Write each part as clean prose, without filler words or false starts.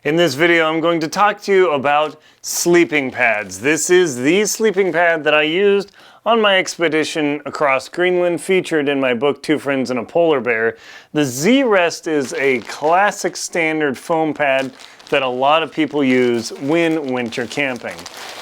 In this video, I'm going to talk to you about sleeping pads. This is the sleeping pad that I used on my expedition across Greenland, featured in my book, Two Friends and a Polar Bear. The zrest is a classic standard foam pad that a lot of people use when winter camping.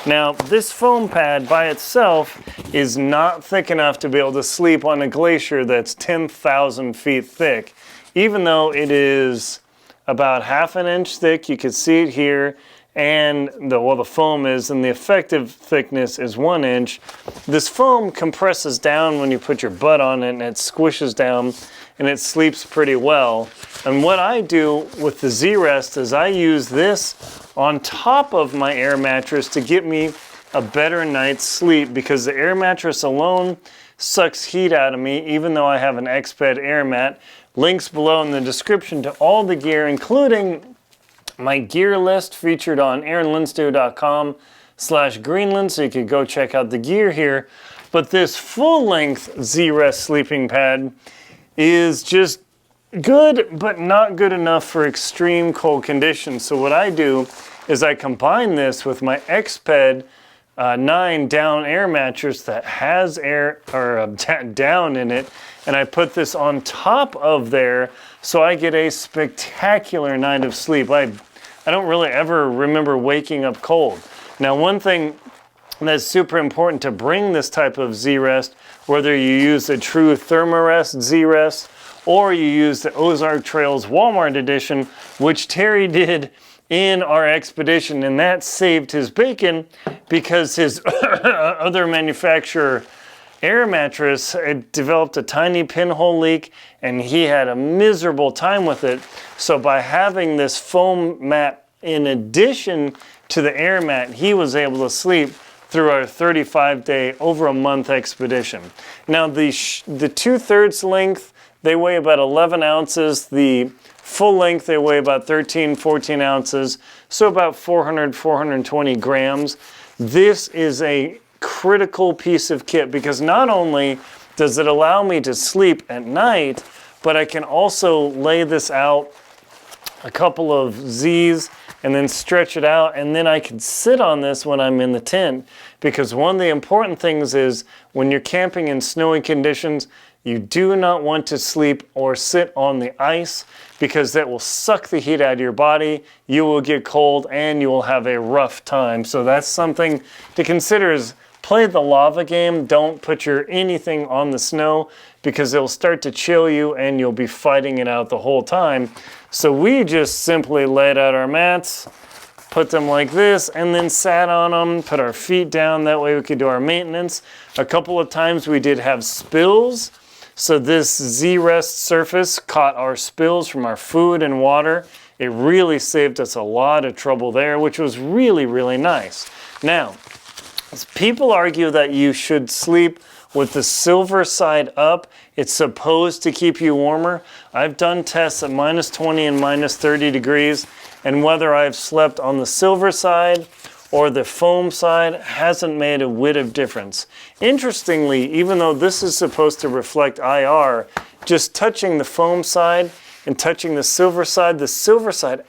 Now, this foam pad by itself is not thick enough to be able to sleep on a glacier that's 10,000 feet thick, even though it is about half an inch thick. You can see it here, and the foam is, and the effective thickness is 1 inch. This foam compresses down when you put your butt on it, and it squishes down, and it sleeps pretty well. And what I do with the zrest is I use this on top of my air mattress to get me a better night's sleep, because the air mattress alone sucks heat out of me, even though I have an Exped air mat. Links below in the description to all the gear, including my gear list featured on aaronlinstow.com/Greenland, so you could go check out the gear here. But this full-length zrest sleeping pad is just good, but not good enough for extreme cold conditions. So what I do is I combine this with my Exped 9 down air mattress that has air or down in it, and I put this on top of there, so I get a spectacular night of sleep. I don't really ever remember waking up cold. Now, one thing that's super important to bring this type of zrest, whether you use the true Thermarest zrest or you use the Ozark Trail's Walmart edition, which Terry did in our expedition, and that saved his bacon because his other manufacturer air mattress developed a tiny pinhole leak, and he had a miserable time with it. So by having this foam mat in addition to the air mat, he was able to sleep through our 35-day, over a month expedition. Now the 2/3 length, they weigh about 11 ounces. The full length, they weigh about 13, 14 ounces, so about 400, 420 grams. This is a critical piece of kit, because not only does it allow me to sleep at night, but I can also lay this out a couple of Z's and then stretch it out, and then I can sit on this when I'm in the tent, because one of the important things is when you're camping in snowy conditions, you do not want to sleep or sit on the ice, because that will suck the heat out of your body. You will get cold and you will have a rough time. So that's something to consider, is play the lava game. Don't put your anything on the snow, because it'll start to chill you and you'll be fighting it out the whole time. So we just simply laid out our mats, put them like this, and then sat on them, put our feet down. That way we could do our maintenance. A couple of times we did have spills, so this zrest surface caught our spills from our food and water. It really saved us a lot of trouble there, which was really, really nice. Now, people argue that you should sleep with the silver side up. It's supposed to keep you warmer. I've done tests at -20 and -30 degrees, and whether I've slept on the silver side or the foam side hasn't made a whit of difference. Interestingly, even though this is supposed to reflect IR, just touching the foam side and touching the silver side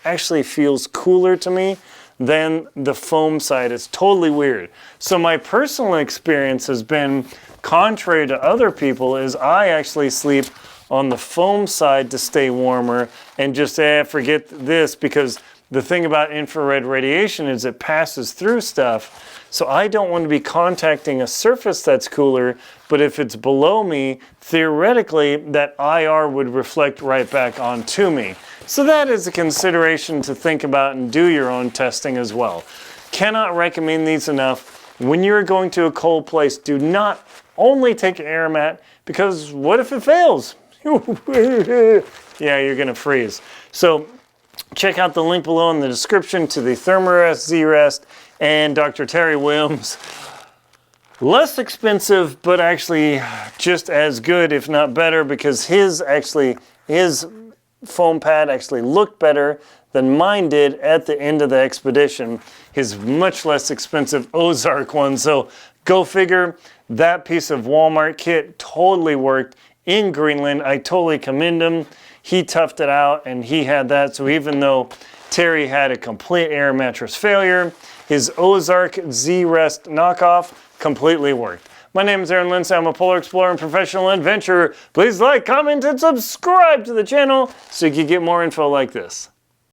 actually feels cooler to me than the foam side. It's totally weird. So my personal experience has been, contrary to other people, is I actually sleep on the foam side to stay warmer, and just forget this, because the thing about infrared radiation is it passes through stuff. So I don't want to be contacting a surface that's cooler, but if it's below me, theoretically that IR would reflect right back onto me. So that is a consideration to think about, and do your own testing as well. Cannot recommend these enough. When you're going to a cold place, do not only take an air mat, because what if it fails? Yeah, you're gonna freeze. So check out the link below in the description to the Thermarest zrest and Dr. Terry Williams. Less expensive, but actually just as good, if not better, because his foam pad actually looked better than mine did at the end of the expedition. His much less expensive Ozark one. So go figure. That piece of Walmart kit totally worked in Greenland. I totally commend him. He toughed it out, and he had that. So even though Terry had a complete air mattress failure. His Ozark zrest knockoff completely worked. My name is Aaron Lindsay. I'm a polar explorer and professional adventurer. Please like, comment, and subscribe to the channel so you can get more info like this.